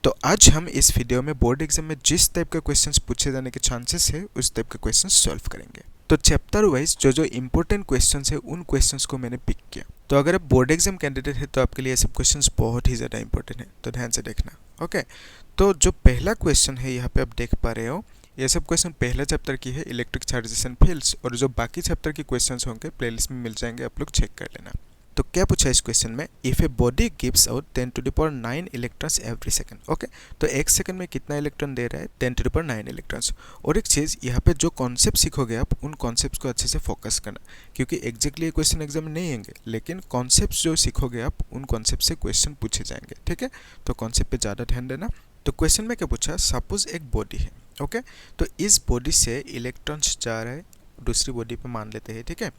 तो आज हम इस वीडियो में बोर्ड एग्जाम में जिस टाइप के क्वेश्चंस पूछे जाने के चांसेस है उस टाइप के क्वेश्चंस सॉल्व करेंगे। तो चैप्टर वाइज जो जो इंपॉर्टेंट क्वेश्चंस है उन क्वेश्चंस को मैंने पिक किया। तो अगर आप बोर्ड एग्जाम कैंडिडेट है तो आपके लिए ये सब क्वेश्चंस बहुत ही ज़्यादा इंपॉर्टेंट है, तो ध्यान से देखना। ओके, तो जो पहला क्वेश्चन है यहाँ पे आप देख पा रहे हो, ये सब क्वेश्चन पहला चैप्टर की है, इलेक्ट्रिक चार्जेस एंड फील्ड्स, और जो बाकी चैप्टर की क्वेश्चंस होंगे प्लेलिस्ट में मिल जाएंगे, आप लोग चेक कर लेना। तो क्या पूछा इस क्वेश्चन में, if a body gives out 10 to the power 9 electrons every second. Okay, तो एक सेकंड में कितना इलेक्ट्रॉन दे रहा है, 10 टू द पावर 9 इलेक्ट्रॉन्स। और एक चीज़ यहाँ पे जो कॉन्सेप्ट सीखोगे आप, उन कॉन्सेप्ट्स को अच्छे से फोकस करना, क्योंकि एग्जैक्टली ये क्वेश्चन एग्जाम में नहीं आएंगे, लेकिन कॉन्सेप्ट जो सीखोगे आप उन कॉन्सेप्ट से क्वेश्चन पूछे जाएंगे। ठीक है, तो कॉन्सेप्ट पे ज़्यादा ध्यान देना। तो क्वेश्चन में क्या पूछा, सपोज एक बॉडी है। ओके, तो इस बॉडी से इलेक्ट्रॉन्स जा रहा है दूसरी बॉडी पे, मान लेते हैं। ठीक है,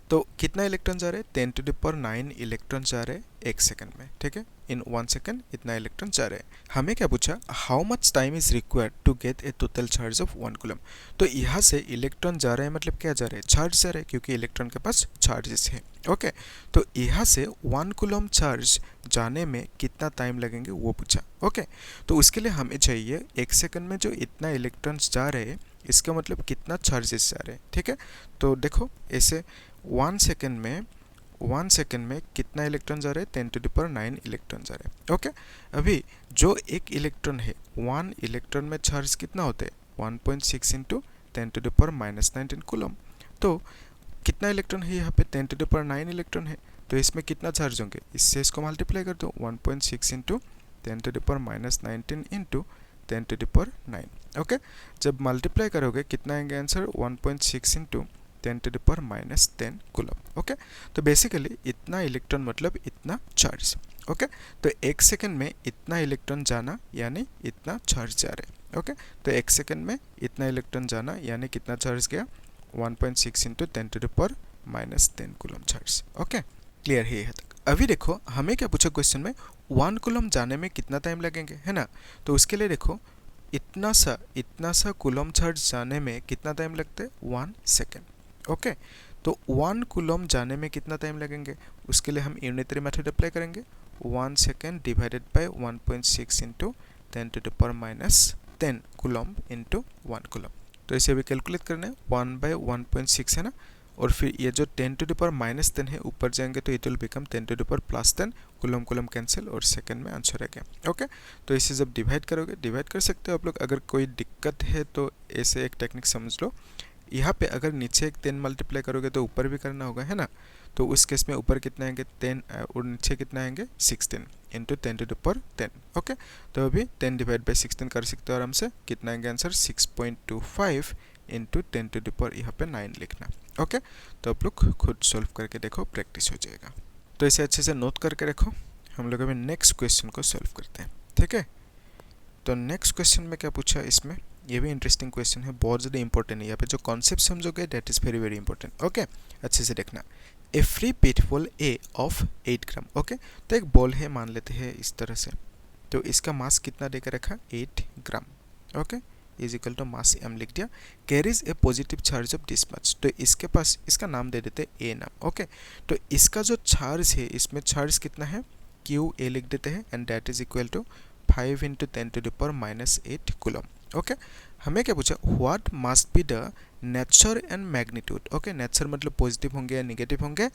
तो कितना इलेक्ट्रॉन जा रहे हैं, 10 टू द पावर 9 इलेक्ट्रॉन जा रहे हैं एक सेकंड में। ठीक है, इन 1 सेकंड इतना इलेक्ट्रॉन जा रहे हैं। हमें क्या पूछा, how much time is required to get a total charge of 1 coulomb. तो यहाँ से इलेक्ट्रॉन जा रहे हैं, मतलब क्या जा रहे हैं, चार्ज जा रहे हैं, क्योंकि इलेक्ट्रॉन के पास चार्जेस है। ओके, तो यहाँ से 1 कूलम चार्ज जाने में कितना टाइम लगेंगे वो पूछा। ओके, तो उसके लिए हमें चाहिए एक सेकंड में जो इतना इलेक्ट्रॉन्स जा रहे हैं, इसका मतलब कितना चार्जेस जा रहे हैं। ठीक है, तो देखो ऐसे 1 सेकंड में कितना इलेक्ट्रॉन जा रहे हैं, 10 टू द पावर 9 इलेक्ट्रॉन जा रहे हैं। ओके, अभी जो एक इलेक्ट्रॉन है, 1 इलेक्ट्रॉन में चार्ज कितना होता है, 1.6 into 10 to the power -19 coulomb. तो कितना इलेक्ट्रॉन है यहाँ पे, 10 टू द पावर 9 इलेक्ट्रॉन है, तो इसमें कितना चार्ज होंगे, इससे इसको मल्टीप्लाई कर दो, 1.6 into 10 to the power -19 into 10 to the power 9। Okay, जब मल्टीप्लाई करोगे कितना आएंगे answer, 1.6 into 10 to the power -10 coulomb. Okay, तो बेसिकली इतना इलेक्ट्रॉन मतलब इतना चार्ज। ओके, तो एक सेकंड में इतना इलेक्ट्रॉन जाना यानी इतना चार्ज जा रहा है। ओके, तो एक सेकंड में इतना इलेक्ट्रॉन जाना यानी कितना चार्ज गया, 1.6 into 10 to the power -10 coulomb charge. Okay, clear है यहाँ तक। अभी देखो हमें क्या पूछा क्वेश्चन में, 1 कूलम जाने में कितना टाइम लगेंगे, है ना। तो उसके लिए देखो इतना सा कूलम चार्ज जाने में कितना टाइम लगता है, 1 सेकेंड। ओके, तो 1 कूलम जाने में कितना टाइम लगेंगे, उसके लिए हम यूनिटरी मेथड अप्लाई करेंगे, 1 second divided by 1.6 into 10 to the power -10 coulomb into 1 coulomb. तो इसे अभी कैलकुलेट करना है, 1 बाय 1.6 है ना, और फिर ये जो 10 टू द पावर -10 है ऊपर जाएंगे तो it will become 10 to the power +10, coulomb coulomb cancel और सेकंड में आंसर आ गया। ओके, तो इसे जब डिवाइड करोगे, डिवाइड कर सकते हो आप लोग, अगर कोई दिक्कत है तो ऐसे एक टेक्निक समझ लो। यहाँ पे अगर नीचे एक 10 मल्टीप्लाई करोगे तो ऊपर भी करना होगा, है ना। तो उस केस में ऊपर कितना आएंगे 10 और नीचे कितना आएंगे 16 into 10 to the power 10। Okay, तो अभी 10 डिवाइड बाई 16 कर सकते हो आराम से, कितना आएंगे answer 6.25 into 10 to the power यहाँ पे 9 लिखना। ओके, तो आप लोग खुद सॉल्व करके देखो, प्रैक्टिस हो जाएगा। तो इसे अच्छे से नोट करके रखो, हम लोग अभी नेक्स्ट क्वेश्चन को सॉल्व करते हैं। ठीक है, तो नेक्स्ट क्वेश्चन में क्या पूछा, इसमें ये भी इंटरेस्टिंग क्वेश्चन है, बहुत ज़्यादा इंपॉर्टेंट है। यहाँ पे जो कॉन्सेप्ट समझोगे that is very very important. Okay, अच्छे से देखना। A free pith ball A of 8 gram. Okay, तो एक बॉल है, मान लेते हैं इस तरह से, तो इसका मास कितना देकर रखा, 8 gram. Okay, is equal to mass m लिख दिया, carries a positive charge of this much. तो इसके पास इसका नाम दे देते हैं a नाम। ओके, तो इसका जो चार्ज है, इसमें चार्ज कितना है, क्यू ए लिख देते हैं, and that is equal to 5 into 10 to the power -8 coulomb. Okay, हमें क्या पूछा, what must be the nature and magnitude. Okay, nature मतलब पॉजिटिव होंगे या निगेटिव होंगे,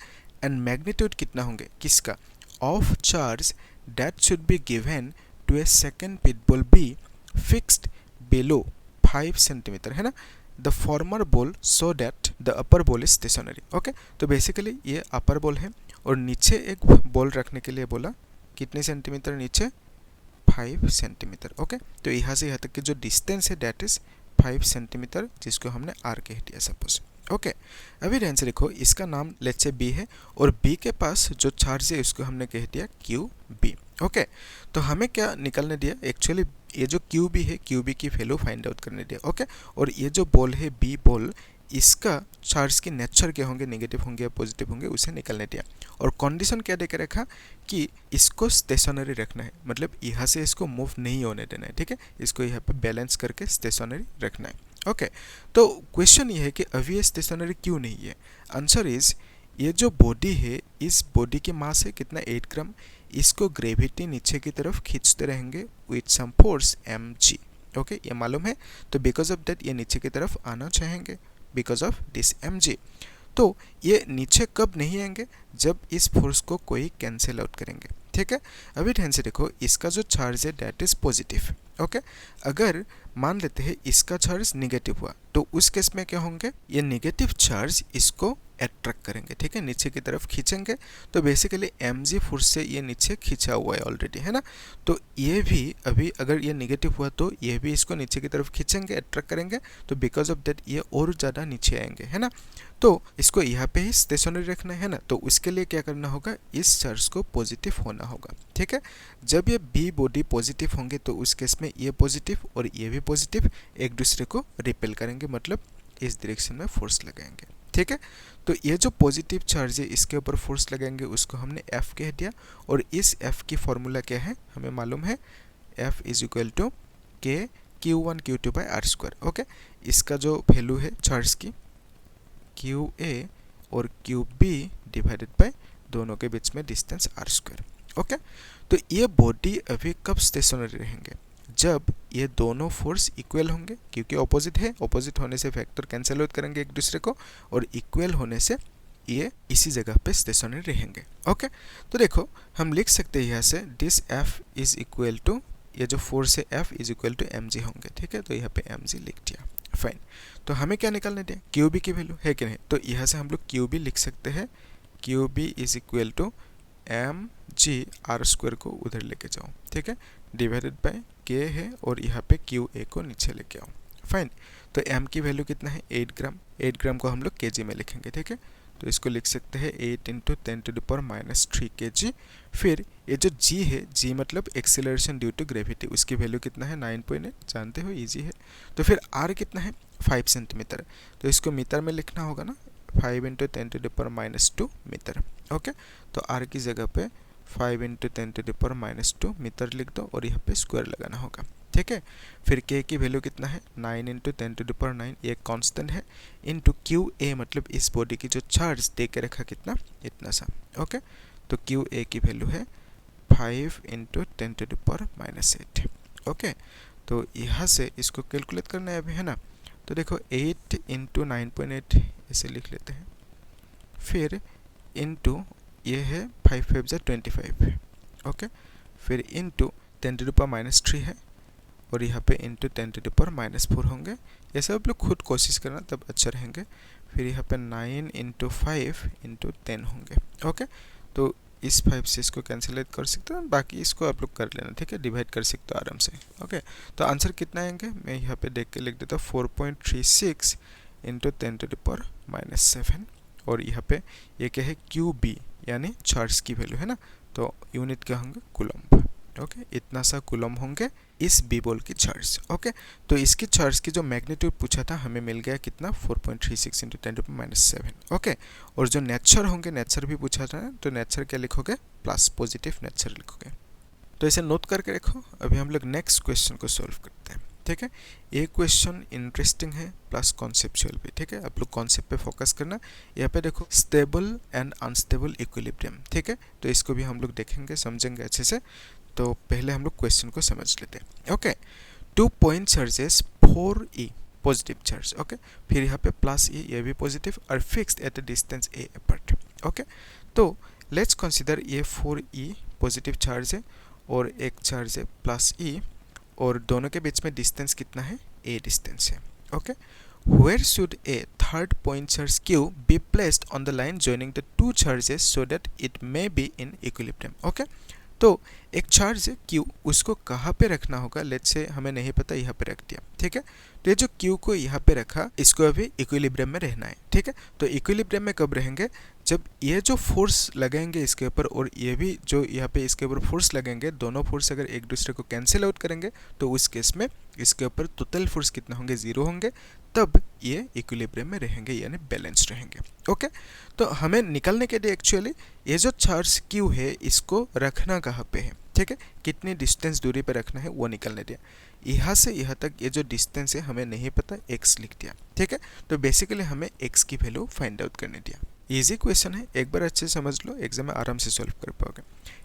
एंड मैग्नीट्यूड कितना होंगे, किसका, of charge that should be given to a second pith ball be fixed below 5 centimetre, है ना, the former ball so that the upper ball is stationary. Okay, तो बेसिकली ये अपर बॉल है, और नीचे एक बॉल रखने के लिए बोला कितने सेंटीमीटर नीचे, 5 सेंटीमीटर। ओके, तो यहाँ से यहाँ तक की जो डिस्टेंस है दैट इज 5 सेंटीमीटर, जिसको हमने आर कह दिया सपोज। ओके, अभी ध्यान से देखो, इसका नाम लेट्स से बी है, और बी के पास जो चार्ज है उसको हमने कह दिया क्यू बी। ओके, तो हमें क्या निकलने दिया, एक्चुअली ये जो क्यू बी है, क्यू बी की वैल्यू फाइंड आउट करने दिया। ओके, और ये जो बॉल है बी बॉल, इसका चार्ज की नेचर क्या होंगे, नेगेटिव होंगे या पॉजिटिव होंगे, उसे निकलने दिया। और कंडीशन क्या देकर रखा कि इसको स्टेशनरी रखना है, मतलब यहाँ से इसको मूव नहीं होने देना है। ठीक है, इसको यहाँ पे बैलेंस करके स्टेशनरी रखना है। ओके, तो क्वेश्चन ये है कि अभी ये स्टेशनरी क्यों नहीं है। आंसर इज, ये जो बॉडी है, इस बॉडी की मास है कितना, 8 ग्राम। इसको ग्रेविटी नीचे की तरफ खींचते रहेंगे with some force mg। Okay, ये मालूम है, तो बिकॉज ऑफ दैट ये नीचे की तरफ आना चाहेंगे बिकॉज ऑफ दिस mg। तो ये नीचे कब नहीं आएंगे, जब इस फोर्स को कोई कैंसिल आउट करेंगे। ठीक है, अभी ध्यान से देखो, इसका जो चार्ज है दैट इज पॉजिटिव। ओके, अगर मान लेते हैं इसका चार्ज निगेटिव हुआ, तो उस केस में क्या होंगे, ये निगेटिव चार्ज इसको अट्रैक्ट करेंगे। ठीक है, नीचे की तरफ खींचेंगे, तो बेसिकली mg फोर्स से ये नीचे खींचा हुआ है ऑलरेडी, है ना। तो ये भी अभी अगर ये निगेटिव हुआ तो ये भी इसको नीचे की तरफ खींचेंगे, अट्रैक्ट करेंगे, तो बिकॉज ऑफ दैट ये और ज़्यादा नीचे आएंगे, है ना। तो इसको यहाँ पे ही स्टेशनरी रखना है ना, तो उसके लिए क्या करना होगा, इस चार्ज को पॉजिटिव होना होगा। ठीक है, जब ये बी बॉडी पॉजिटिव होंगे तो उस केस में ये पॉजिटिव और ये भी पॉजिटिव एक दूसरे को रिपेल करेंगे, मतलब इस डायरेक्शन में फोर्स लगाएंगे। ठीक है, तो ये जो पॉजिटिव चार्ज है इसके ऊपर फोर्स लगाएंगे, उसको हमने F कह दिया, और इस F की फॉर्मूला क्या है हमें मालूम है, F इज इक्वल टू के Q1 Q2 by r square. Okay, इसका जो वैल्यू है चार्ज की QA और QB डिवाइडेड बाय दोनों के बीच में डिस्टेंस आर स्क्वायर। ओके, तो ये बॉडी अभी कब स्टेशनरी रहेंगे, जब ये दोनों फोर्स इक्वल होंगे, क्योंकि ऑपोजिट है, ऑपोजिट होने से फैक्टर कैंसिल आउट करेंगे एक दूसरे को, और इक्वल होने से ये इसी जगह पे स्टेशनरी रहेंगे। ओके, तो देखो हम लिख सकते हैं यहाँ से this F is equal to, ये जो फोर्स है F is equal to mg होंगे। ठीक है, तो यहाँ पे mg लिख दिया, फाइन। तो हमें क्या निकालने दिया, QB की वैल्यू है कि नहीं, तो यहाँ से हम लोग QB लिख सकते हैं, QB is equal to mg r square को उधर लेके जाओ। ठीक है, डिवाइडेड बाय K है, और यहाँ पे QA को नीचे लेके आओ, फाइन। तो m की वैल्यू कितना है, 8 ग्राम। 8 ग्राम को हम लोग kg में लिखेंगे। ठीक है, तो इसको लिख सकते हैं 8 × 10⁻³ kg। फिर ये जो g है, g मतलब एक्सीलरेशन ड्यू टू ग्रेविटी, उसकी वैल्यू कितना है, 9.8, जानते हो इजी है। तो फिर r कितना है, 5 सेंटीमीटर, तो इसको मीटर में लिखना होगा ना, 5 × 10⁻² मीटर। ओके, तो r की जगह पे 5 × 10⁻² मीटर लिख दो, और यहाँ पे स्क्वायर लगाना होगा। ठीक है, फिर k की वैल्यू कितना है, 9 × 10⁹, ये कांस्टेंट है, इनटू QA मतलब इस बॉडी की जो चार्ज दे के रखा कितना, इतना सा। ओके, तो QA की वैल्यू है 5 × 10⁻8। ओके, तो यहाँ से इसको कैलकुलेट करना है अभी, है ना। तो देखो 8 × 9.8 ऐसे लिख लेते हैं, फिर इनटू ये है 5 × 5 = 25। ओके, फिर इनटू 10⁻³ है, और यहाँ पे इंटू 10⁻⁴ होंगे। ये सब लोग खुद कोशिश करना, तब अच्छा रहेंगे। फिर यहाँ पे 9 × 5 × 10 होंगे। ओके, तो इस 5 से इसको कैंसिलेट कर सकते हो, बाकी इसको आप लोग कर लेना। ठीक है, डिवाइड कर सकते हो आराम से। ओके, तो आंसर कितना आएंगे, मैं यहाँ पे देख के लिख देता हूँ, 4.36 × 10⁻⁷, और यहाँ पे ये क्या है, QB यानी चार्ज की वैल्यू है ना, तो यूनिट क्या होंगे, कूलम्ब। ओके, इतना सा कूलम्ब होंगे इस बी बॉल की चार्ज। ओके, तो इसकी चार्ज की जो मैग्नीट्यूड पूछा था हमें मिल गया कितना, 4.36 × 10⁻⁷। ओके, और जो नेचर होंगे, नेचर भी पूछा था, तो नेचर क्या लिखोगे, प्लस पॉजिटिव नेचर लिखोगे। तो इसे नोट करके रखो। अभी हम लोग नेक्स्ट क्वेश्चन को सॉल्व करते हैं। ठीक है, ये क्वेश्चन इंटरेस्टिंग है प्लस कॉन्सेप्चुअल भी। ठीक है, आप लोग कॉन्सेप्ट पे फोकस करना। यहाँ पे देखो स्टेबल एंड अनस्टेबल इक्विलिब्रियम। ठीक है, तो इसको भी हम लोग देखेंगे, समझेंगे अच्छे से। तो पहले हम लोग क्वेश्चन को समझ लेते हैं। Okay, 2 point charges 4e positive charge. Okay, फिर यहाँ पे प्लस e, ये भी पॉजिटिव, और fixed at a distance a apart. Okay, तो लेट्स कंसीडर ये 4e पॉजिटिव चार्ज है, और एक चार्ज है प्लस e, और दोनों के बीच में डिस्टेंस कितना है, a डिस्टेंस है। Okay, where should a third point charge q be placed on the line joining the two charges so that it may be in equilibrium? Okay, तो एक चार्ज है Q, उसको कहाँ पे रखना होगा, लेट्स से हमें नहीं पता, यहाँ पे रख दिया। ठीक है, तो ये जो Q को यहाँ पे रखा, इसको अभी इक्विलिब्रियम में रहना है। ठीक है, तो इक्विलिब्रियम में कब रहेंगे, जब ये जो फोर्स लगाएंगे इसके ऊपर, और ये भी जो यहाँ पे इसके ऊपर फोर्स लगेंगे, दोनों फोर्स अगर एक दूसरे को कैंसिल आउट करेंगे, तो उस केस में इसके ऊपर टोटल फोर्स कितना होंगे, 0 होंगे, तब ये इक्विलिब्रियम में रहेंगे, यानी बैलेंस रहेंगे। ओके, तो हमें निकलने के लिए एक्चुअली ये जो चार्ज Q है इसको रखना कहाँ पे है, ठीक है, कितनी डिस्टेंस दूरी पे रखना है वो निकलने दिया। यहाँ से यहाँ तक ये जो डिस्टेंस है हमें नहीं पता, x लिख दिया। ठीक है, तो बेसिकली हमें x की वैल्यू फाइंड आउट करने दिया। इजी क्वेश्चन है, एक बार अच्छे से समझ लो, एग्जाम में आराम से सॉल्व कर पाओगे।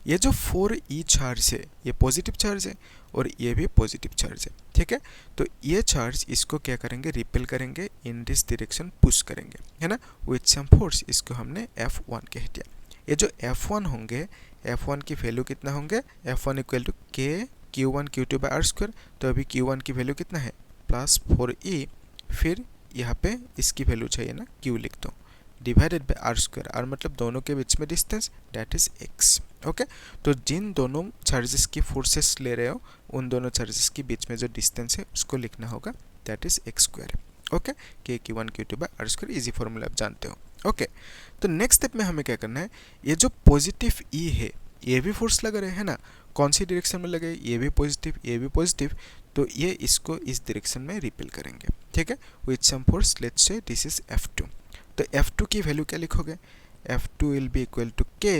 ये जो 4e चार्ज है ये पॉजिटिव चार्ज है और ये भी पॉजिटिव चार्ज है, ठीक है। तो ये चार्ज इसको क्या करेंगे, रिपेल करेंगे, इन दिस डायरेक्शन पुश करेंगे, है ना, विथ सम फोर्स, इसको हमने F1 कह दिया। ये जो F1 होंगे, F1 की वैल्यू कितना होंगे, F1 इक्वल टू के Q1 Q2 by r square. तो अभी Q1 की वैल्यू कितना है, प्लस 4e, फिर यहाँ पे इसकी वैल्यू चाहिए ना, Q लिख दो, divided by r square, r मतलब दोनों के बीच में distance, that is x, okay. तो जिन दोनों चार्जेस की फोर्सेस ले रहे हो उन दोनों चार्जेस के बीच में जो डिस्टेंस है उसको लिखना होगा, that is x square, okay. K Q1 Q2 by r square, easy formula आप जानते हो, ओके। तो नेक्स्ट स्टेप में हमें क्या करना है, ये जो पॉजिटिव E है ये भी फोर्स लगा रहे हैं ना, कौन सी डायरेक्शन में लगे, ये भी पॉजिटिव ये भी पॉजिटिव, तो ये इसको इस डायरेक्शन में रिपेल करेंगे, ठीक है, with some force, let's say this is F2। तो F2 की वैल्यू क्या लिखोगे, F2 will be equal to के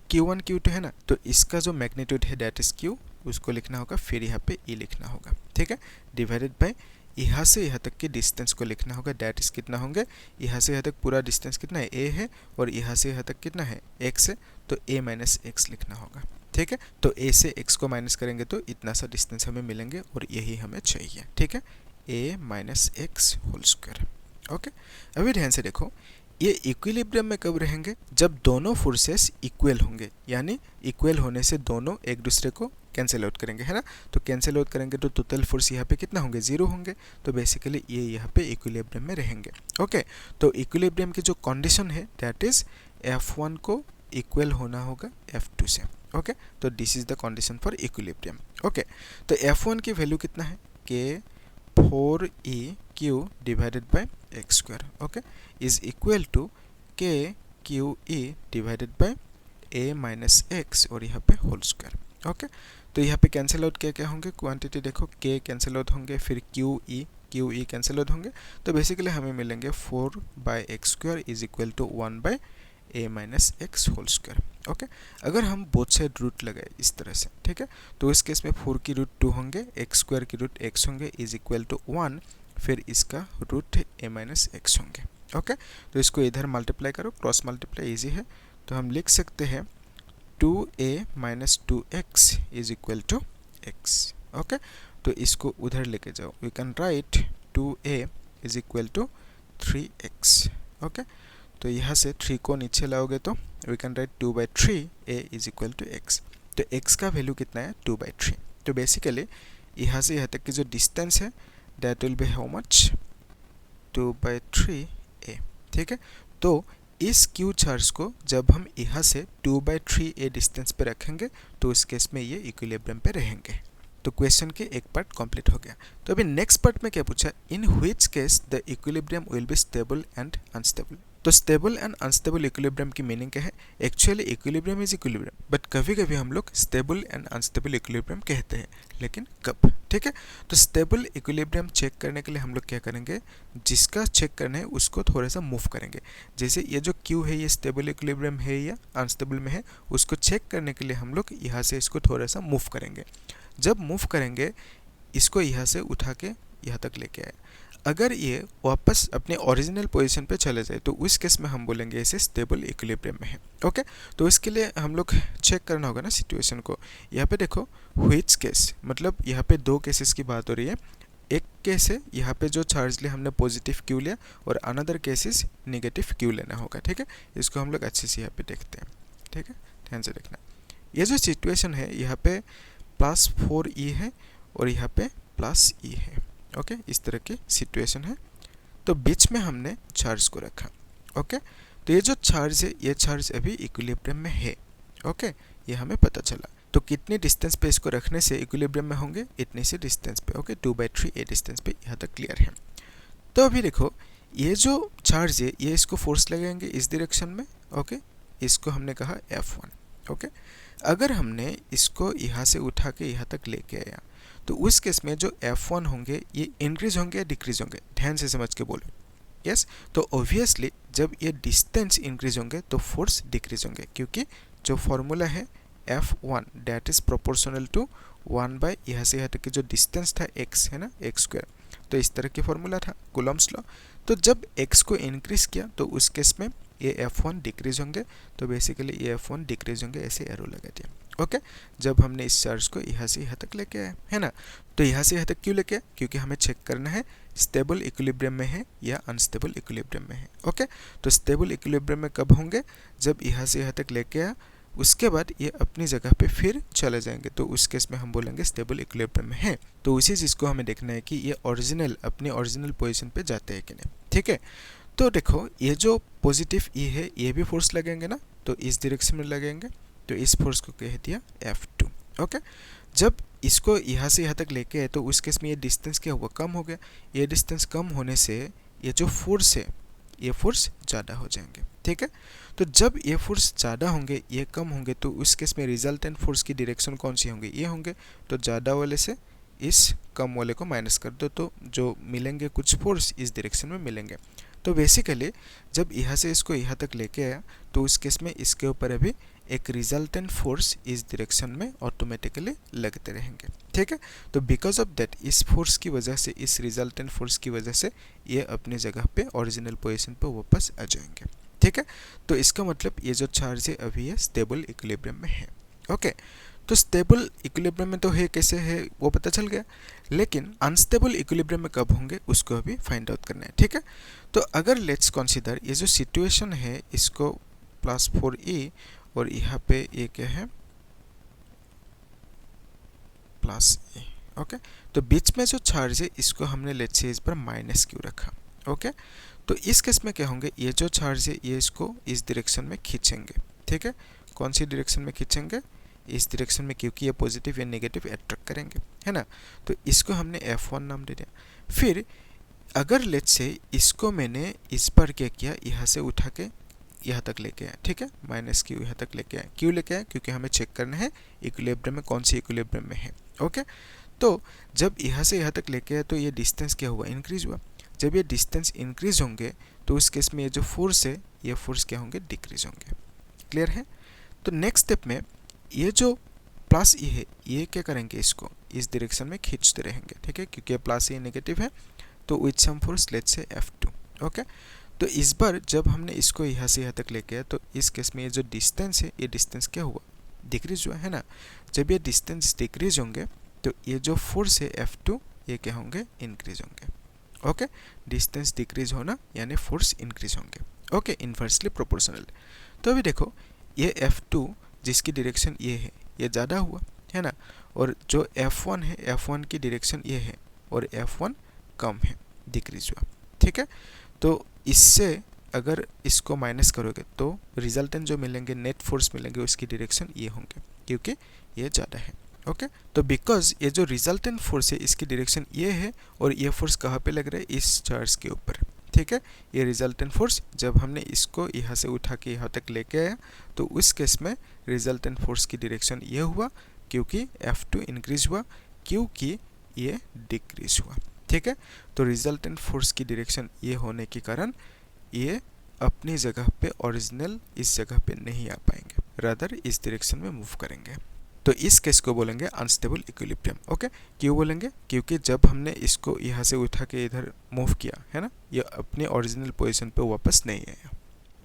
Q1 Q2 है ना, तो इसका जो मैग्नीट्यूड है दैट इज Q, उसको लिखना होगा, फिर यहाँ पे E लिखना होगा, ठीक है, डिवाइडेड बाय यहाँ से यहाँ तक के डिस्टेंस को लिखना होगा, दैट इज कितना होंगे, यहाँ से यहाँ तक पूरा डिस्टेंस कितना है, A है, और यहाँ से यहाँ तक कितना है, x है, तो A माइनस एक्स लिखना होगा, ठीक है। तो A से x को माइनस करेंगे तो इतना सा डिस्टेंस हमें मिलेंगे और यही हमें चाहिए, ठीक है, A minus x whole square, okay. अभी ध्यान से देखो, ये इक्विलिब्रियम में कब रहेंगे, जब दोनों फोर्सेस इक्वल होंगे, यानी इक्वल होने से दोनों एक दूसरे को कैंसिल आउट करेंगे, है ना। तो कैंसिल आउट करेंगे तो टोटल फोर्स यहाँ पे कितना होंगे, 0 होंगे, तो बेसिकली ये यहाँ पे इक्विलिब्रियम में रहेंगे, ओके। तो इक्विलिब्रियम की जो कंडीशन है दैट इज F1 को इक्वल होना होगा F2 से, ओके। तो this is the condition for equilibrium, okay. तो F1 की वैल्यू कितना है, k 4eq divided by x square, okay, is equal to k QE divided by a minus x और यहाँ पे होल स्क्वायर, ओके। तो यहाँ पे कैंसिल आउट क्या क्या होंगे, क्वांटिटी देखो, k कैंसिल आउट होंगे, फिर QE कैंसिल आउट होंगे, तो बेसिकली हमें मिलेंगे 4 by x square is equal to 1 by a minus x whole square, okay. अगर हम बोथ साइड रूट लगाए इस तरह से, ठीक है, तो इस केस में 4 की रूट 2 होंगे, एक्स स्क्वायर की रूट x होंगे, इज इक्वल टू 1, फिर इसका रूट a माइनस एक्स होंगे, ओके। तो इसको इधर मल्टीप्लाई करो, क्रॉस मल्टीप्लाई इजी है, तो हम लिख सकते हैं 2a minus 2x is equal to x, okay. तो इसको उधर लेके जाओ, we can write 2a is equal to 3x, okay. तो यहाँ से 3 को नीचे लाओगे तो we can write 2 by 3 a is equal to x। तो x का वैल्यू कितना है, 2 बाई 3। तो बेसिकली यहाँ से यहाँ तक की जो डिस्टेंस है that will be how much, 2 by 3a, ठीक है। तो इस Q चार्ज को जब हम यहाँ से 2 बाई 3a डिस्टेंस पे रखेंगे तो इस केस में ये इक्विलिब्रियम पे रहेंगे। तो क्वेश्चन के एक पार्ट कंप्लीट हो गया। तो अभी नेक्स्ट पार्ट में क्या पूछा, in which case the equilibrium will be stable and unstable. तो स्टेबल एंड अनस्टेबल इक्विलिब्रियम की मीनिंग क्या है, actually equilibrium is equilibrium, but कभी कभी हम लोग स्टेबल एंड अनस्टेबल इक्विलिब्रियम कहते हैं, लेकिन कब, ठीक है। तो स्टेबल इक्विलिब्रियम चेक करने के लिए हम लोग क्या करेंगे, जिसका चेक करना है उसको थोड़ा सा मूव करेंगे। जैसे ये जो Q है ये स्टेबल इक्विलिब्रियम है या अनस्टेबल में है, उसको चेक करने के लिए हम लोग यहाँ से इसको थोड़ा सा मूव करेंगे। जब मूव करेंगे इसको यहाँ से उठा के यहाँ तक लेके आए, अगर ये वापस अपने ओरिजिनल पोजीशन पे चले जाए तो उस केस में हम बोलेंगे इसे स्टेबल इक्विलिब्रियम में है, ओके। तो इसके लिए हम लोग चेक करना होगा ना सिचुएशन को। यहाँ पे देखो व्हिच केस, मतलब यहाँ पे दो केसेस की बात हो रही है। एक केस है यहाँ पे जो चार्ज लिया हमने पॉजिटिव Q लिया, और another case is negative Q लेना होगा, ठीक है। इसको हम लोग अच्छे से यहाँ पे देखते हैं, ठीक है, ध्यान से देखना। ये जो सिचुएशन है यहाँ पे प्लस 4e है और यहाँ पे प्लस e है, ओके, इस तरह की सिचुएशन है। तो बीच में हमने चार्ज को रखा, ओके। तो ये जो चार्ज है ये चार्ज अभी इक्विलिब्रियम में है, ओके, ये हमें पता चला। तो कितने डिस्टेंस पे इसको रखने से इक्विलिब्रियम में होंगे, इतने से डिस्टेंस पे, ओके, 2 बाई 3a डिस्टेंस पे, यहाँ तक क्लियर है। तो अभी देखो ये जो चार्ज है ये इसको फोर्स लगाएंगे इस डायरेक्शन में, ओके, इसको हमने कहा F1, ओके। अगर हमने इसको यहाँ से उठा के यहाँ तक लेके आया तो उस केस में जो F1 होंगे ये इंक्रीज होंगे या डिक्रीज होंगे, ध्यान से समझ के बोलो, यस। तो ऑब्वियसली जब ये डिस्टेंस इंक्रीज होंगे तो फोर्स डिक्रीज होंगे, क्योंकि जो फॉर्मूला है F1 that is proportional to 1 by यहाँ से यहाँ तक की जो डिस्टेंस था x है ना, x स्क्वायर। तो इस तरह की फॉर्मूला था कूलम्ब्स लॉ। तो जब x को इंक्रीज किया तो उस केस में ये F1 डिक्रीज होंगे, तो बेसिकली ये F1 डिक्रीज होंगे, ऐसे एरो लगा दिया। ओके, जब हमने इस चार्ज को यहाँ से यहाँ तक लेके आए, है ना। तो यहाँ से यहाँ तक क्यों लेके आए? क्योंकि हमें चेक करना है स्टेबल इक्विलिब्रियम में है या अनस्टेबल इक्विलिब्रियम में है। ओके, तो स्टेबल इक्विलिब्रियम में कब होंगे? जब यहाँ से यहाँ तक लेके आया, उसके बाद ये अपनी जगह पे फिर चले जाएंगे, तो उस केस में हम बोलेंगे स्टेबल इक्विलिब्रियम में है। तो उसी चीज़ को हमें देखना है कि ये ओरिजिनल अपनी ओरिजिनल पोजीशन पे जाते हैं कि नहीं। ठीक है, तो देखो ये जो पॉजिटिव ई है, ये भी फोर्स लगेंगे ना, तो इस डायरेक्शन में लगेंगे, तो इस फोर्स को कह दिया F2। ओके, जब इसको यहाँ से यहाँ तक लेके आए, तो उस केस में ये डिस्टेंस क्या हुआ? कम हो गया। ये डिस्टेंस कम होने से ये जो फोर्स है, ये फोर्स ज़्यादा हो जाएंगे। ठीक है, तो जब ये फोर्स ज़्यादा होंगे, ये कम होंगे, तो उस केस में रिजल्टेंट फोर्स की डायरेक्शन कौन सी होंगे? ये होंगे। तो ज़्यादा वाले से इस कम वाले को माइनस कर दो, तो जो मिलेंगे कुछ फोर्स इस डायरेक्शन में मिलेंगे। तो बेसिकली जब यहाँ से इसको यहाँ तक लेके आया, तो उस केस में इसके ऊपर अभी एक रिजल्टेंट फोर्स इस डायरेक्शन में ऑटोमेटिकली लगते रहेंगे। ठीक है, तो बिकॉज ऑफ दैट, इस फोर्स की वजह से, इस रिजल्टेंट फोर्स की वजह से ये अपनी जगह पे ओरिजिनल पोजीशन पे वापस आ जाएंगे। ठीक है, तो इसका मतलब ये जो चार्ज है अभी ये स्टेबल इक्विलिब्रियम में है। ओके, तो स्टेबल इक्विलिब्रियम में तो है, कैसे है वो पता चल गया, लेकिन अनस्टेबल इक्विलिब्रियम में कब होंगे उसको अभी फाइंड आउट करना है। ठीक है, तो अगर लेट्स कंसीडर ये जो सिचुएशन है, इसको +4e और यहाँ पे ये क्या है +e। ओके, तो बीच में जो चार्ज है इसको हमने लेट्स से इस पर माइनस क्यों रखा। ओके, तो इस केस में क्या होंगे, ये जो चार्ज है ये इसको इस डायरेक्शन में खींचेंगे। ठीक है, कौन सी डायरेक्शन में खींचेंगे? इस डायरेक्शन में, क्योंकि ये पॉजिटिव या नेगेटिव अट्रैक्ट करेंगे, है ना। तो इसको हमने F1 नाम दे दिया। फिर अगर लेट्स से इसको मैंने इस पर क्या किया, यहाँ से उठा के यहाँ तक लेके आया। ठीक है, -q यहाँ तक लेके आया। क्यों लेके आया? क्योंकि हमें चेक करना है इक्विलिब्रियम में कौन सी इक्विलिब्रियम में है। ओके, तो जब यहाँ से यहाँ तक लेके आया, तो ये डिस्टेंस क्या हुआ? इंक्रीज हुआ। जब ये डिस्टेंस इंक्रीज होंगे, तो उस केस में ये जो फोर्स है, ये फोर्स क्या होंगे? डिक्रीज होंगे। क्लियर है? तो नेक्स्ट स्टेप में ये जो +e है, ये क्या करेंगे? इसको इस डायरेक्शन में खींचते रहेंगे। ठीक है, क्योंकि +e नेगेटिव है, तो विथ सम फोर्स लेट्स से F2। ओके, तो इस बार जब हमने इसको यहाँ से यहाँ तक लेके आया, तो इस केस में ये जो डिस्टेंस है, ये डिस्टेंस क्या हुआ? डिक्रीज हुआ, है ना। जब ये डिस्टेंस डिक्रीज होंगे, तो ये जो फोर्स है F2, ये क्या होंगे? इंक्रीज होंगे। ओके, डिस्टेंस डिक्रीज होना यानी फोर्स इंक्रीज होंगे। Okay, inversely proportional. तो अभी देखो, ये F2 जिसकी डायरेक्शन ये है, ये ज़्यादा हुआ, है ना, और जो F1 है, F1 की डायरेक्शन ये है, और F1 कम है, डिक्रीज हुआ। ठीक है, तो इससे अगर इसको माइनस करोगे, तो रिजल्टेंट जो मिलेंगे, नेट फोर्स मिलेंगे, उसकी डायरेक्शन ये होंगे, क्योंकि ये ज़्यादा है। ओके, तो बिकॉज ये जो रिजल्टेंट फोर्स है, इसकी डायरेक्शन ये है, और ये फोर्स कहाँ पे लग रहा है? इस चार्ज के ऊपर। ठीक है, ये रिजल्टेंट फोर्स जब हमने इसको यहाँ से उठा के यहाँ तक लेके आया, तो उस केस में रिजल्टेंट फोर्स की डायरेक्शन ये हुआ, क्योंकि F2 इंक्रीज हुआ, क्योंकि ये डिक्रीज हुआ। ठीक है, तो रिजल्टेंट फोर्स की डायरेक्शन ये होने के कारण ये अपनी जगह पे ओरिजिनल इस जगह पे नहीं आ पाएंगे, रादर इस डायरेक्शन में मूव करेंगे। तो इस केस को बोलेंगे अनस्टेबल इक्विलिब्रियम। ओके, क्यों बोलेंगे? क्योंकि जब हमने इसको यहाँ से उठा के इधर मूव किया, है ना, ये अपने ओरिजिनल पोजीशन पे वापस नहीं आया।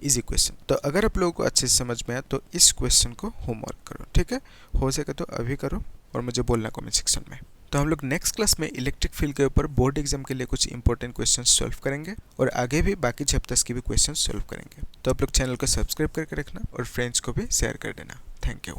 Easy question. तो अगर आप लोगों को अच्छे से समझ में आया, तो इस क्वेश्चन को होमवर्क करो। ठीक है, हो सके तो अभी करो और मुझे बोलना कमेंट सेक्शन में। तो हम लोग नेक्स्ट क्लास में इलेक्ट्रिक फील्ड के ऊपर बोर्ड एग्जाम के लिए कुछ इंपॉर्टेंट क्वेश्चन सॉल्व करेंगे, और आगे भी बाकी चैप्टर्स के भी क्वेश्चन सॉल्व करेंगे। तो आप लोग चैनल को सब्सक्राइब करके रखना और फ्रेंड्स को भी शेयर कर देना। Thank you.